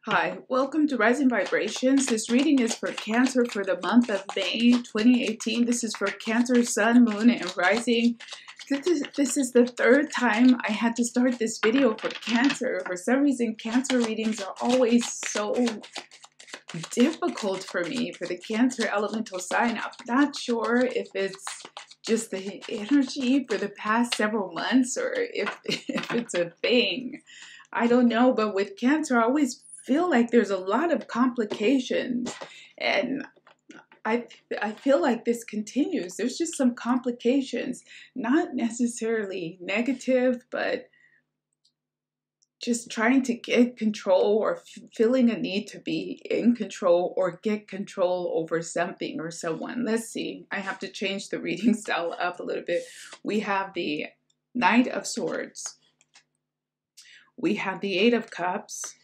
Hi, welcome to Rising Vibrations. This reading is for Cancer for the month of May 2018. This is for Cancer, Sun, Moon, and Rising. This is the third time I had to start this video for Cancer. For some reason, Cancer readings are always so difficult for me, for the Cancer elemental sign. I'm not sure if it's just the energy for the past several months or if it's a thing. I don't know, but with Cancer, I always feel like there's a lot of complications, and I feel like this continues. There's just some complications, not necessarily negative, but just trying to get control or feeling a need to be in control or get control over something or someone. Let's see. I have to change the reading style up a little bit. We have the Knight of Swords. We have the Eight of Cups.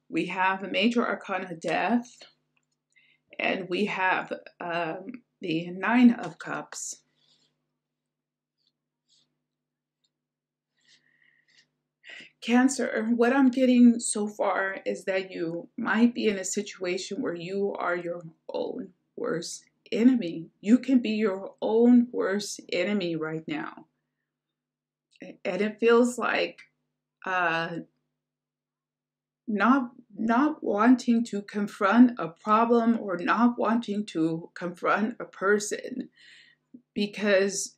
We have the Major Arcana Death, and we have the Nine of Cups. Cancer, what I'm getting so far is that you might be in a situation where you are your own worst enemy. You can be your own worst enemy right now. And it feels like not wanting to confront a problem or not wanting to confront a person because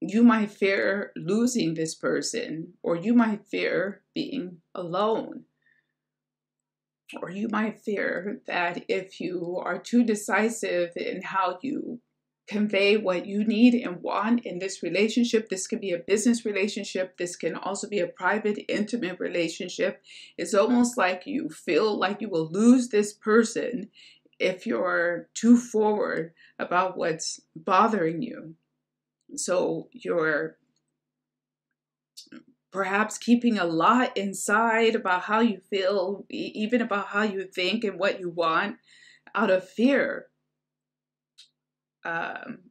you might fear losing this person, or you might fear being alone, or you might fear that if you are too decisive in how you convey what you need and want in this relationship. This could be a business relationship. This can also be a private, intimate relationship. It's almost like you feel like you will lose this person if you're too forward about what's bothering you. So you're perhaps keeping a lot inside about how you feel, even about how you think and what you want, out of fear.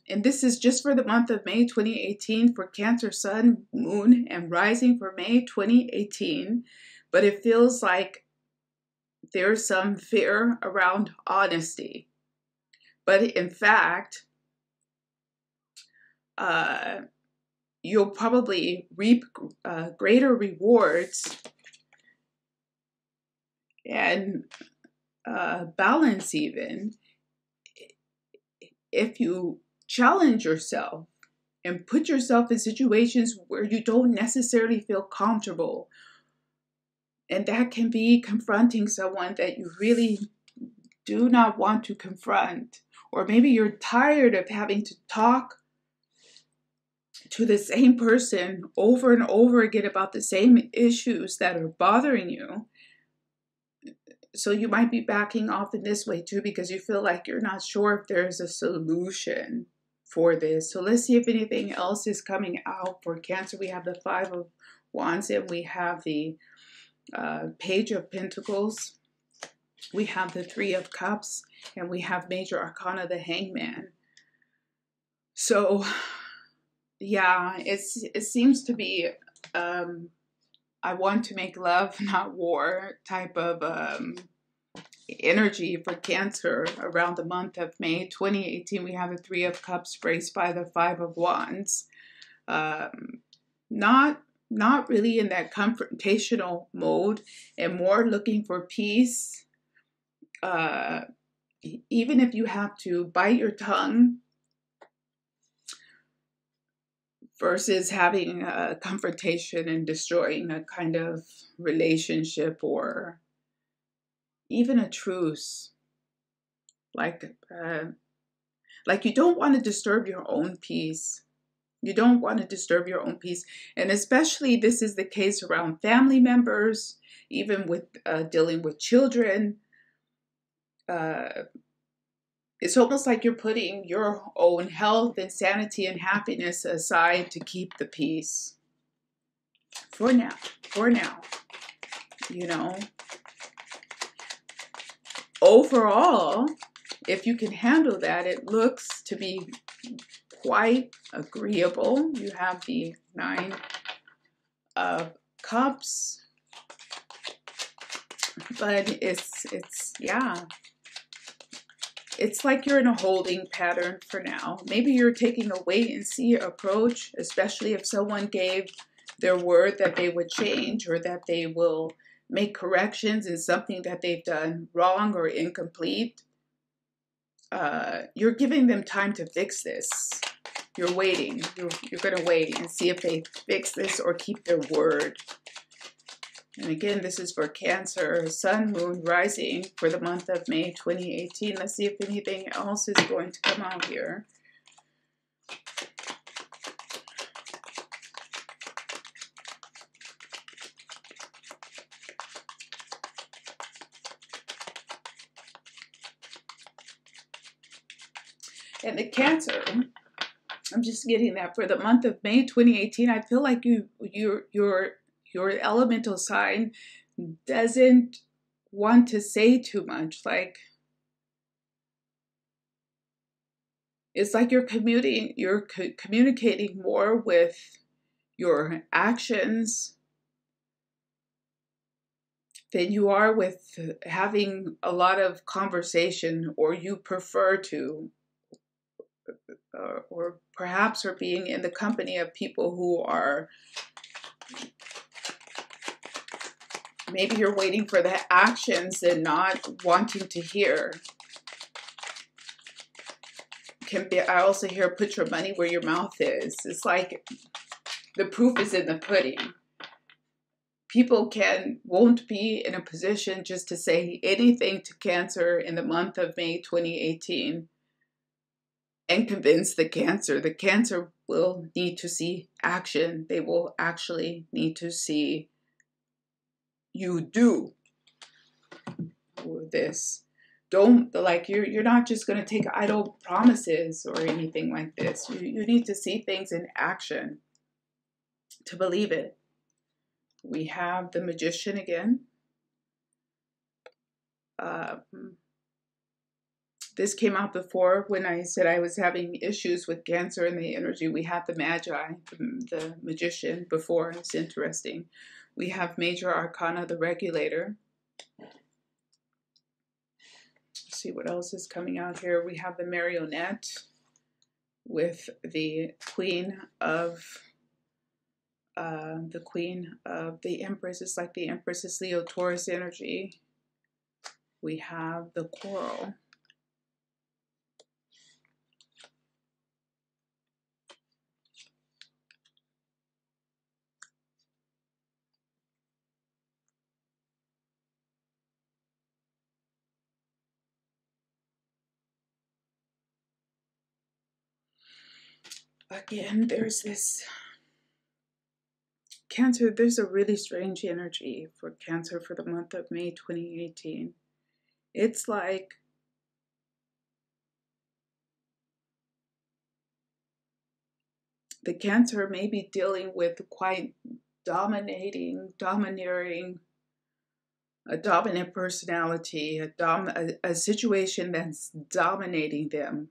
And this is just for the month of May 2018 for Cancer, Sun, Moon, and Rising for May 2018. But it feels like there's some fear around honesty. But in fact, you'll probably reap greater rewards and balance even if you challenge yourself and put yourself in situations where you don't necessarily feel comfortable. And that can be confronting someone that you really do not want to confront. Or maybe you're tired of having to talk to the same person over and over again about the same issues that are bothering you. So you might be backing off in this way too, because you feel like you're not sure if there's a solution for this. So let's see if anything else is coming out for Cancer. We have the Five of Wands, and we have the Page of Pentacles. We have the Three of Cups, and we have Major Arcana, the Hangman. So yeah, it seems to be I want to make love, not war type of energy for Cancer around the month of May 2018. We have the Three of Cups braced by the Five of Wands. Not really in that confrontational mode, and more looking for peace. Even if you have to bite your tongue versus having a confrontation and destroying a kind of relationship or even a truce. Like you don't want to disturb your own peace. You don't want to disturb your own peace. And especially this is the case around family members, even with dealing with children. It's almost like you're putting your own health and sanity and happiness aside to keep the peace. For now, you know. Overall, if you can handle that, it looks to be quite agreeable. You have the Nine of Cups, But yeah. It's like you're in a holding pattern for now. Maybe you're taking a wait and see approach, especially if someone gave their word that they would change or that they will make corrections in something that they've done wrong or incomplete. You're giving them time to fix this. You're waiting. You're going to wait and see if they fix this or keep their word. And again, this is for Cancer, Sun, Moon, Rising for the month of May 2018. Let's see if anything else is going to come out here. And the Cancer, I'm just getting that for the month of May 2018. I feel like your elemental sign doesn't want to say too much. Like, it's like you're communicating more with your actions than you are with having a lot of conversation, or you prefer to, or perhaps are being in the company of people who are, maybe you're waiting for the actions and not wanting to hear. Can be, I also hear put your money where your mouth is. It's like the proof is in the pudding. People won't be in a position just to say anything to Cancer in the month of May 2018 and convince the Cancer. The Cancer will need to see action. They will actually need to see you do this. Don't, like, you're not just going to take idle promises or anything like this. You need to see things in action to believe it. We have the Magician again. This came out before when I said I was having issues with Cancer in the energy. We have the Magi, the Magician, before. It's interesting. We have Major Arcana, the Regulator. Let's see what else is coming out here. We have the Marionette with the Queen of the Empress. It's like the Empress is Leo Taurus energy. We have the Coral. Again, there's this Cancer. There's a really strange energy for Cancer for the month of May 2018. It's like the Cancer may be dealing with quite domineering, a dominant personality, a situation that's dominating them,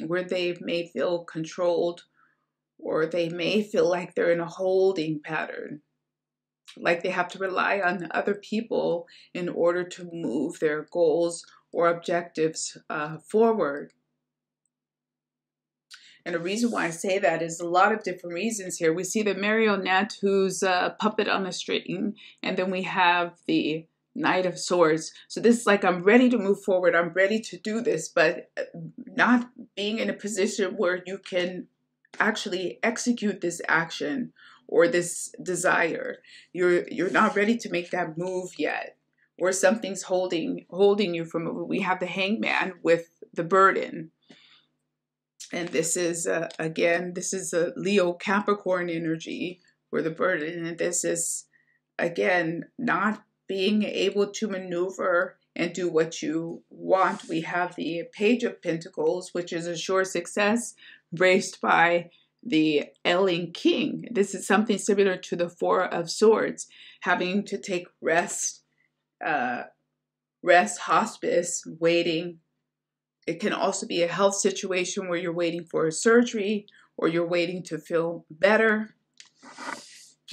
where they may feel controlled, or they may feel like they're in a holding pattern, like they have to rely on other people in order to move their goals or objectives forward. And the reason why I say that is a lot of different reasons here. We see the Marionette, who's a puppet on a string, and then we have the Knight of Swords. So this is like, I'm ready to move forward, I'm ready to do this, but not being in a position where you can actually execute this action or this desire. You're not ready to make that move yet, or something's holding you from it. We have the Hangman with the burden. And this is, again, this is a Leo Capricorn energy for the burden. And this is, again, not being able to maneuver and do what you want. We have the Page of Pentacles, which is a sure success, braced by the ailing king. This is something similar to the Four of Swords, having to take rest, hospice, waiting. It can also be a health situation where you're waiting for a surgery or you're waiting to feel better.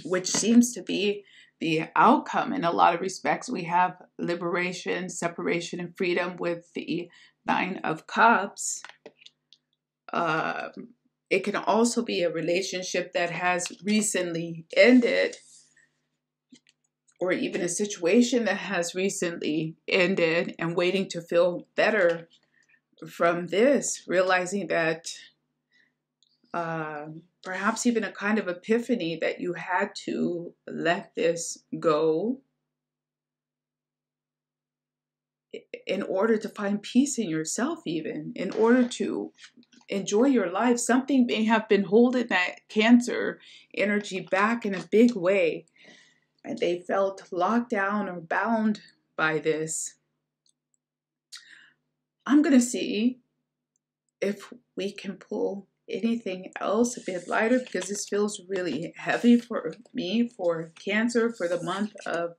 which seems to be the outcome in a lot of respects. We have liberation, separation, and freedom with the Nine of Cups. It can also be a relationship that has recently ended, or even a situation that has recently ended and waiting to feel better from this, realizing that perhaps even a kind of epiphany that you had to let this go in order to find peace in yourself, even in order to enjoy your life. Something may have been holding that Cancer energy back in a big way, and they felt locked down or bound by this. I'm going to see if we can pull anything else a bit lighter, because this feels really heavy for me, for Cancer, for the month of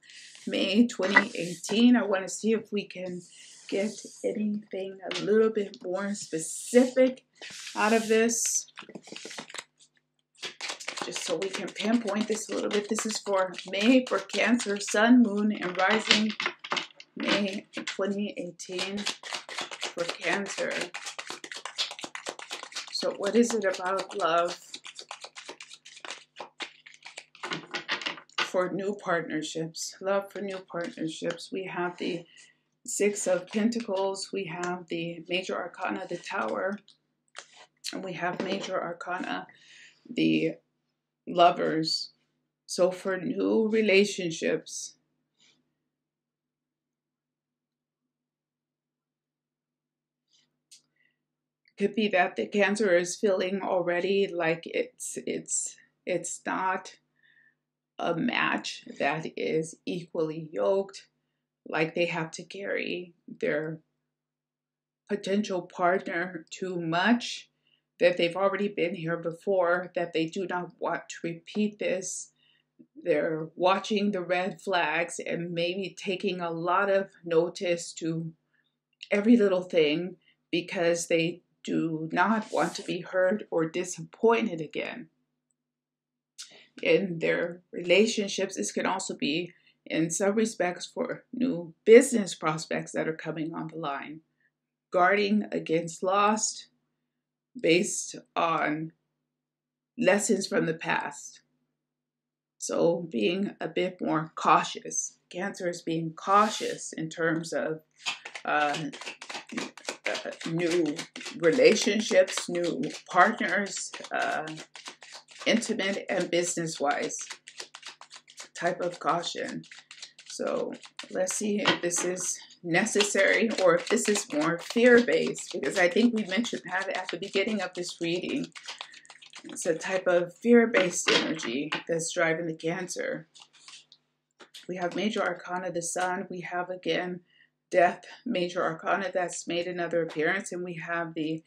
May 2018. I want to see if we can get anything a little bit more specific out of this, just so we can pinpoint this a little bit. This is for May, for Cancer, Sun, Moon, and Rising, May 2018 for Cancer. So what is it about love for new partnerships? Love for new partnerships. We have the Six of Pentacles. We have the Major Arcana, the Tower. And we have Major Arcana, the Lovers. So for new relationships, could be that the Cancer is feeling already like it's not a match that is equally yoked, like they have to carry their potential partner too much, that they've already been here before, that they do not want to repeat this. They're watching the red flags and maybe taking a lot of notice to every little thing because they do not want to be hurt or disappointed again in their relationships. This can also be, in some respects, for new business prospects that are coming on the line. Guarding against loss based on lessons from the past. So being a bit more cautious. Cancer is being cautious in terms of new relationships, new partners, intimate and business-wise type of caution. So let's see if this is necessary or if this is more fear-based, because I think we mentioned that at the beginning of this reading. It's a type of fear-based energy that's driving the Cancer. We have Major Arcana, the Sun. We have, again, Death, Major Arcana, that's made another appearance. And we have the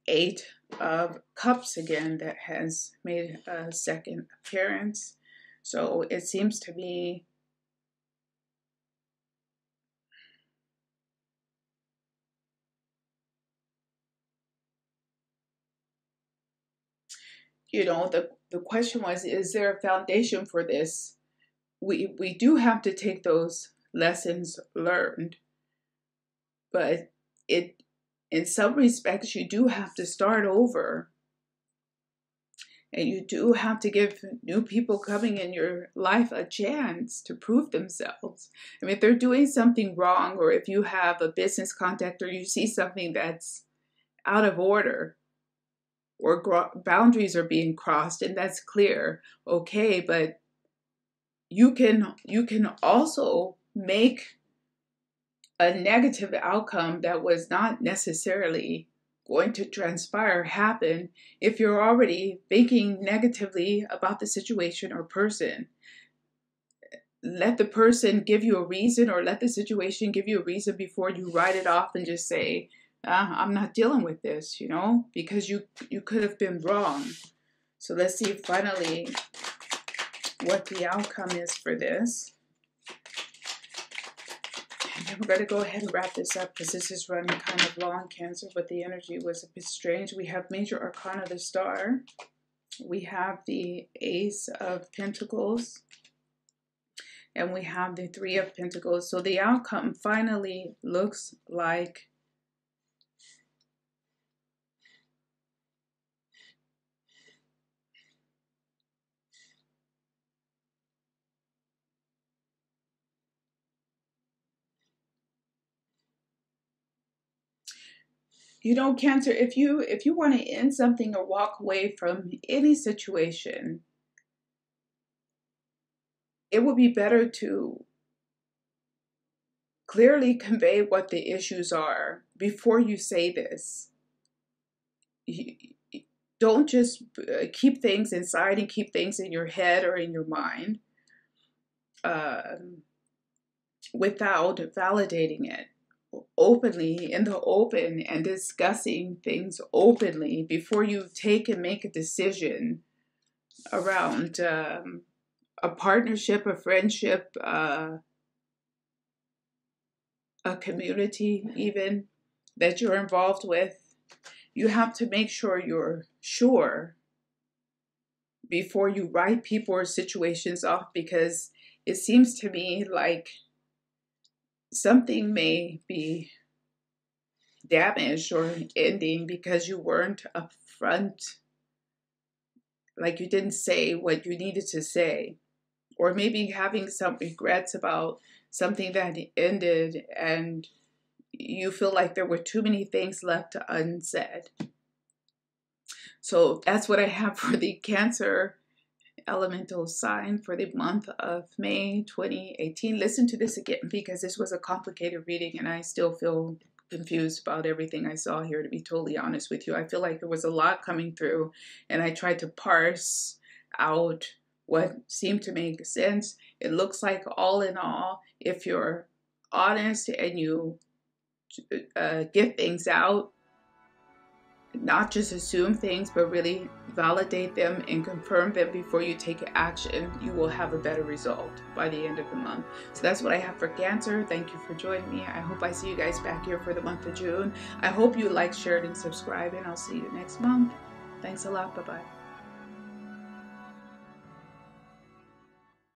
Eight of Cups again that has made a second appearance. So it seems to me the question was, is there a foundation for this? We do have to take those lessons learned, but in some respects, you do have to start over. And you do have to give new people coming in your life a chance to prove themselves. I mean, if they're doing something wrong, or if you have a business contact or you see something that's out of order, or boundaries are being crossed, and that's clear, okay, but you can also make a negative outcome that was not necessarily going to transpire happen if you're already thinking negatively about the situation or person. Let the person give you a reason, or let the situation give you a reason before you write it off and just say, I'm not dealing with this, because you could have been wrong. So let's see finally what the outcome is for this. And then we're going to go ahead and wrap this up, because this is running kind of long, Cancer, but the energy was a bit strange. We have Major Arcana, the Star. We have the Ace of Pentacles, and we have the Three of Pentacles. So the outcome finally looks like Cancer, if you want to end something or walk away from any situation, it would be better to clearly convey what the issues are before you say this. Don't just keep things inside and keep things in your head or in your mind without validating it openly, in the open, and discussing things openly before you take and make a decision around a partnership, a friendship, a community even that you're involved with. You have to make sure you're sure before you write people or situations off, because it seems to me like something may be damaged or ending because you weren't upfront, like you didn't say what you needed to say, or maybe having some regrets about something that ended and you feel like there were too many things left unsaid. So that's what I have for the Cancer elemental sign for the month of May 2018. Listen to this again, because this was a complicated reading and I still feel confused about everything I saw here, to be totally honest with you. I feel like there was a lot coming through and I tried to parse out what seemed to make sense. It looks like, all in all, if you're honest and you get things out, not just assume things, but really validate them and confirm them before you take action, you will have a better result by the end of the month. So that's what I have for Cancer. Thank you for joining me. I hope I see you guys back here for the month of June. I hope you like, shared, and subscribe, and I'll see you next month. Thanks a lot. Bye-bye.